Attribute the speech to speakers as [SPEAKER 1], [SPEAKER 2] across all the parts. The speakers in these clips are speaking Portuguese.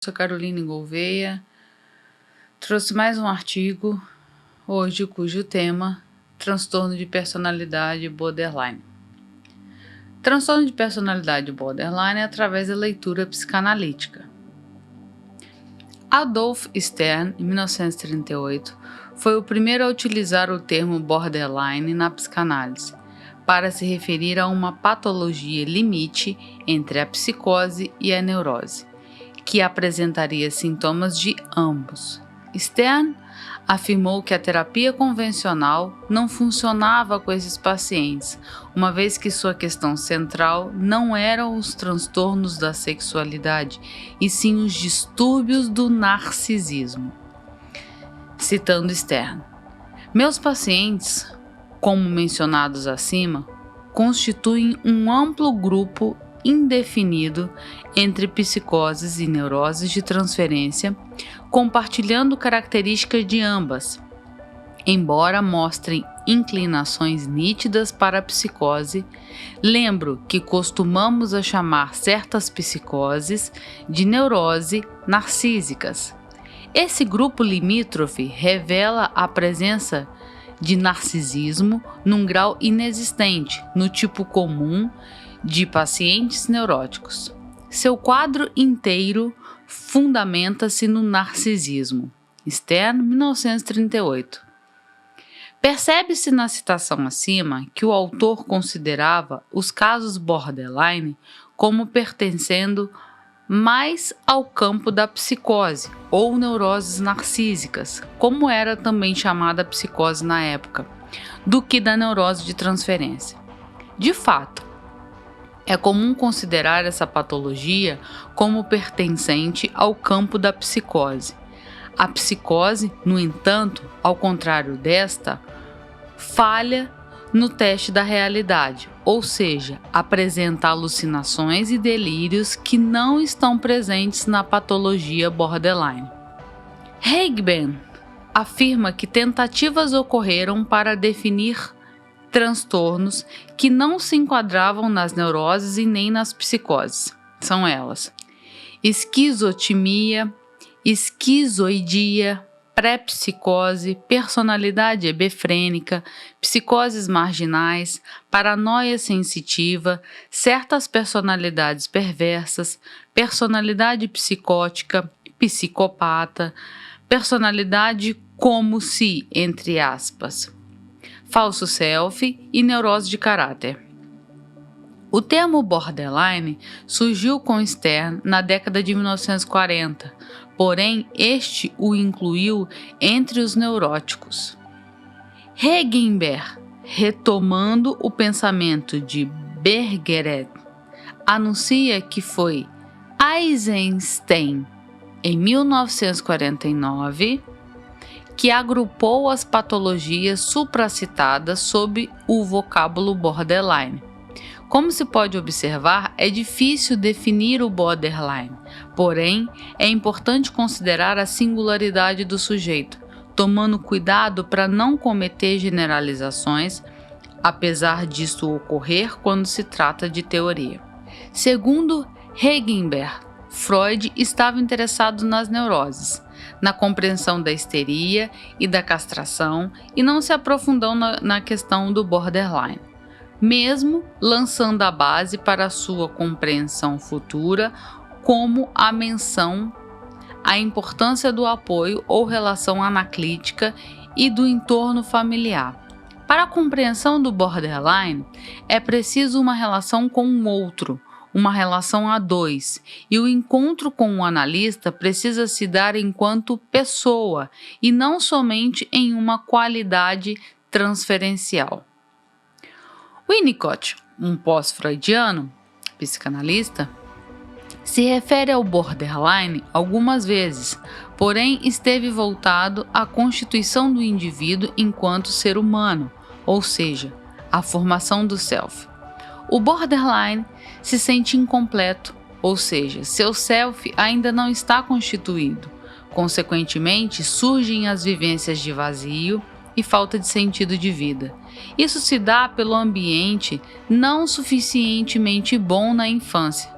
[SPEAKER 1] Sou Carolina Gouveia, trouxe mais um artigo, hoje cujo tema, transtorno de personalidade borderline. Transtorno de personalidade borderline é através da leitura psicanalítica. Adolf Stern, em 1938, foi o primeiro a utilizar o termo borderline na psicanálise, para se referir a uma patologia limite entre a psicose e a neurose, que apresentaria sintomas de ambos. Stern afirmou que a terapia convencional não funcionava com esses pacientes, uma vez que sua questão central não eram os transtornos da sexualidade, e sim os distúrbios do narcisismo. Citando Stern: "Meus pacientes, como mencionados acima, constituem um amplo grupo indefinido entre psicoses e neuroses de transferência, compartilhando características de ambas, embora mostrem inclinações nítidas para a psicose. Lembro que costumamos a chamar certas psicoses de neurose narcísicas. Esse grupo limítrofe revela a presença de narcisismo num grau inexistente no tipo comum de pacientes neuróticos. Seu quadro inteiro fundamenta-se no narcisismo." Stern, 1938. Percebe-se na citação acima que o autor considerava os casos borderline como pertencendo mais ao campo da psicose ou neuroses narcísicas, como era também chamada a psicose na época, do que da neurose de transferência. De fato, é comum considerar essa patologia como pertencente ao campo da psicose. A psicose, no entanto, ao contrário desta, falha no teste da realidade, ou seja, apresenta alucinações e delírios que não estão presentes na patologia borderline. Heigben afirma que tentativas ocorreram para definir transtornos que não se enquadravam nas neuroses e nem nas psicoses. São elas: esquizotimia, esquizoidia, pré-psicose, personalidade hebefrênica, psicoses marginais, paranoia sensitiva, certas personalidades perversas, personalidade psicótica, psicopata, personalidade como se, entre aspas, falso self e neurose de caráter. O termo borderline surgiu com Stern na década de 1940, porém este o incluiu entre os neuróticos. Hegenberg, retomando o pensamento de Bergeret, anuncia que foi Eisenstein, em 1949, que agrupou as patologias supracitadas sob o vocábulo borderline. Como se pode observar, é difícil definir o borderline, porém, é importante considerar a singularidade do sujeito, tomando cuidado para não cometer generalizações, apesar disso ocorrer quando se trata de teoria. Segundo Hegenberg, Freud estava interessado nas neuroses, na compreensão da histeria e da castração, e não se aprofundou na questão do borderline, mesmo lançando a base para a sua compreensão futura, como a menção à importância do apoio ou relação anaclítica e do entorno familiar. Para a compreensão do borderline, é preciso uma relação com o outro, uma relação a dois, e o encontro com o analista precisa se dar enquanto pessoa e não somente em uma qualidade transferencial. Winnicott, um pós-freudiano, psicanalista, se refere ao borderline algumas vezes, porém esteve voltado à constituição do indivíduo enquanto ser humano, ou seja, à formação do self. O borderline se sente incompleto, ou seja, seu self ainda não está constituído. Consequentemente, surgem as vivências de vazio e falta de sentido de vida. Isso se dá pelo ambiente não suficientemente bom na infância.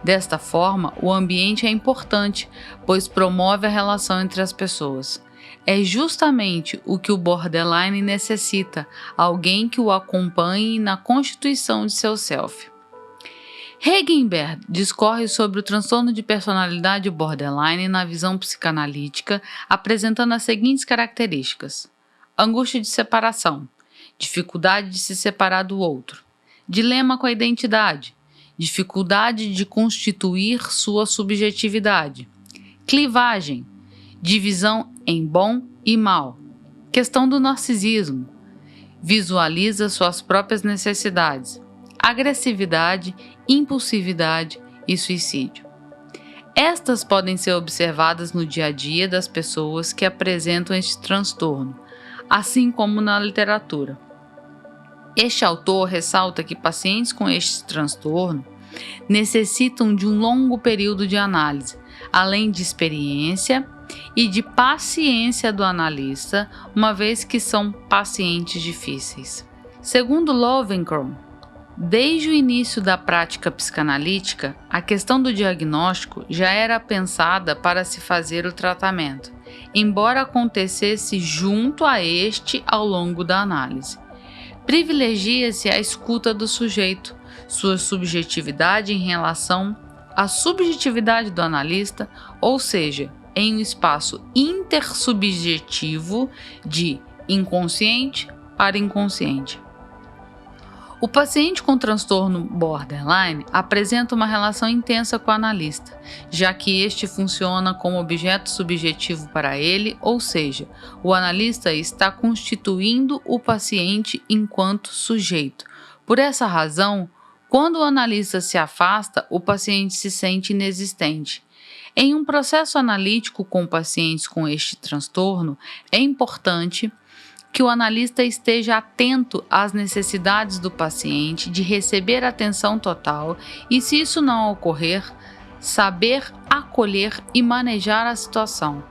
[SPEAKER 1] Desta forma, o ambiente é importante, pois promove a relação entre as pessoas. É justamente o que o borderline necessita, alguém que o acompanhe na constituição de seu self. Hegenberg discorre sobre o transtorno de personalidade borderline na visão psicanalítica, apresentando as seguintes características: angústia de separação, dificuldade de se separar do outro, dilema com a identidade, dificuldade de constituir sua subjetividade, clivagem, divisão em bom e mal, questão do narcisismo, visualiza suas próprias necessidades, agressividade, impulsividade e suicídio. Estas podem ser observadas no dia a dia das pessoas que apresentam este transtorno, assim como na literatura. Este autor ressalta que pacientes com este transtorno necessitam de um longo período de análise, além de experiência e de paciência do analista, uma vez que são pacientes difíceis. Segundo Lovenkron, desde o início da prática psicanalítica, a questão do diagnóstico já era pensada para se fazer o tratamento, embora acontecesse junto a este ao longo da análise. Privilegia-se a escuta do sujeito, sua subjetividade em relação à subjetividade do analista, ou seja, em um espaço intersubjetivo de inconsciente para inconsciente. O paciente com transtorno borderline apresenta uma relação intensa com o analista, já que este funciona como objeto subjetivo para ele, ou seja, o analista está constituindo o paciente enquanto sujeito. Por essa razão, quando o analista se afasta, o paciente se sente inexistente. Em um processo analítico com pacientes com este transtorno, é importante que o analista esteja atento às necessidades do paciente de receber atenção total e, se isso não ocorrer, saber acolher e manejar a situação,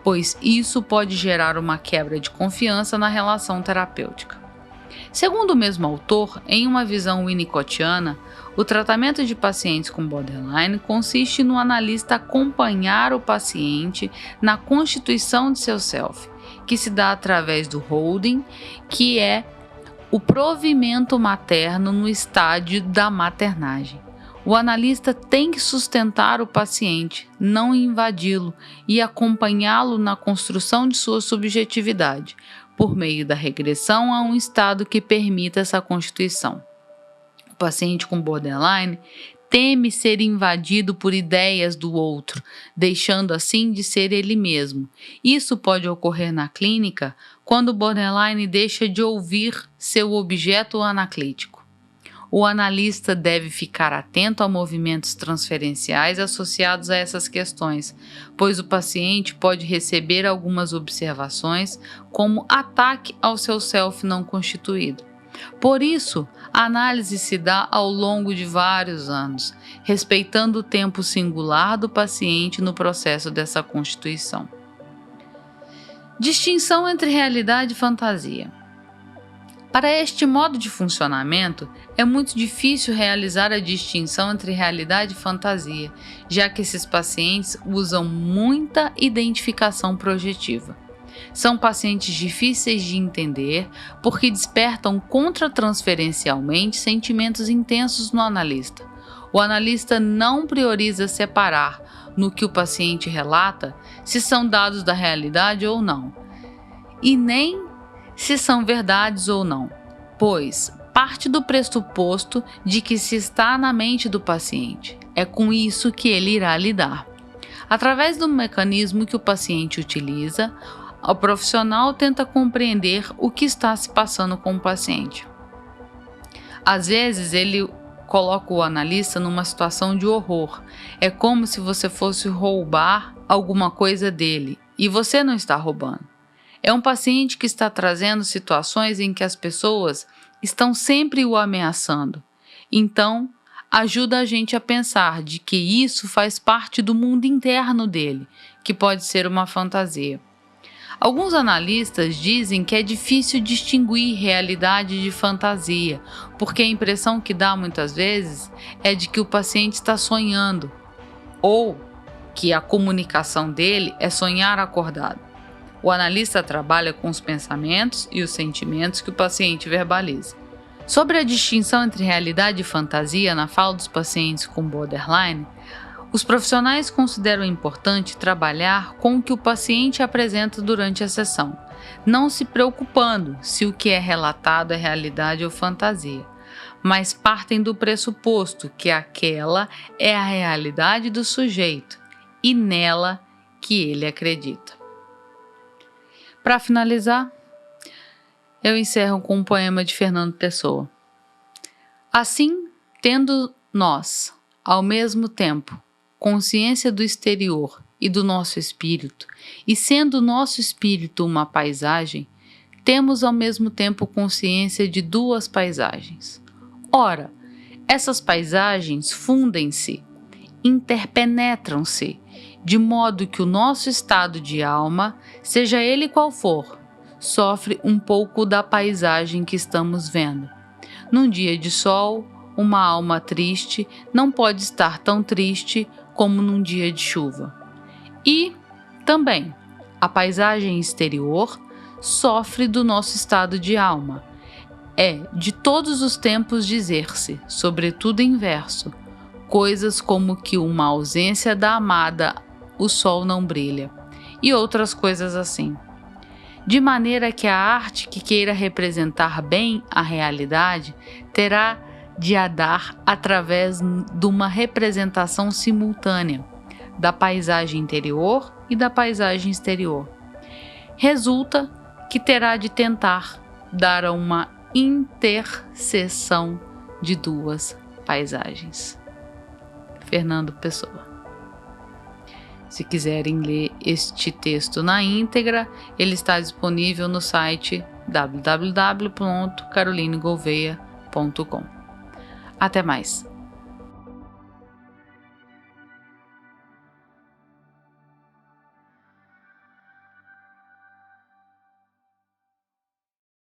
[SPEAKER 1] pois isso pode gerar uma quebra de confiança na relação terapêutica. Segundo o mesmo autor, em uma visão winnicottiana, o tratamento de pacientes com borderline consiste no analista acompanhar o paciente na constituição de seu self, que se dá através do holding, que é o provimento materno no estádio da maternagem. O analista tem que sustentar o paciente, não invadi-lo e acompanhá-lo na construção de sua subjetividade, por meio da regressão a um estado que permita essa constituição. O paciente com borderline teme ser invadido por ideias do outro, deixando assim de ser ele mesmo. Isso pode ocorrer na clínica quando o borderline deixa de ouvir seu objeto anaclítico. O analista deve ficar atento a movimentos transferenciais associados a essas questões, pois o paciente pode receber algumas observações como ataque ao seu self não constituído. Por isso, a análise se dá ao longo de vários anos, respeitando o tempo singular do paciente no processo dessa constituição. Distinção entre realidade e fantasia. Para este modo de funcionamento, é muito difícil realizar a distinção entre realidade e fantasia, já que esses pacientes usam muita identificação projetiva. São pacientes difíceis de entender porque despertam contratransferencialmente sentimentos intensos no analista. O analista não prioriza separar no que o paciente relata se são dados da realidade ou não, e nem se são verdades ou não, pois parte do pressuposto de que se está na mente do paciente. É com isso que ele irá lidar. Através do mecanismo que o paciente utiliza, o profissional tenta compreender o que está se passando com o paciente. Às vezes, ele coloca o analista numa situação de horror. É como se você fosse roubar alguma coisa dele e você não está roubando. É um paciente que está trazendo situações em que as pessoas estão sempre o ameaçando. Então, ajuda a gente a pensar de que isso faz parte do mundo interno dele, que pode ser uma fantasia. Alguns analistas dizem que é difícil distinguir realidade de fantasia, porque a impressão que dá muitas vezes é de que o paciente está sonhando, ou que a comunicação dele é sonhar acordado. O analista trabalha com os pensamentos e os sentimentos que o paciente verbaliza. Sobre a distinção entre realidade e fantasia na fala dos pacientes com borderline, os profissionais consideram importante trabalhar com o que o paciente apresenta durante a sessão, não se preocupando se o que é relatado é realidade ou fantasia, mas partem do pressuposto que aquela é a realidade do sujeito e nela que ele acredita. Para finalizar, eu encerro com um poema de Fernando Pessoa. Assim, tendo nós, ao mesmo tempo, consciência do exterior e do nosso espírito, e sendo o nosso espírito uma paisagem, temos ao mesmo tempo consciência de duas paisagens. Ora, essas paisagens fundem-se, interpenetram-se, de modo que o nosso estado de alma, seja ele qual for, sofre um pouco da paisagem que estamos vendo. Num dia de sol, uma alma triste não pode estar tão triste como num dia de chuva. E, também, a paisagem exterior sofre do nosso estado de alma. É, de todos os tempos dizer-se, sobretudo em verso, coisas como que uma ausência da amada, o sol não brilha, e outras coisas assim. De maneira que a arte que queira representar bem a realidade terá de a dar através de uma representação simultânea da paisagem interior e da paisagem exterior. Resulta que terá de tentar dar a uma interseção de duas paisagens. Fernando Pessoa. Se quiserem ler este texto na íntegra, ele está disponível no site www.carolinegouveia.com. Até mais!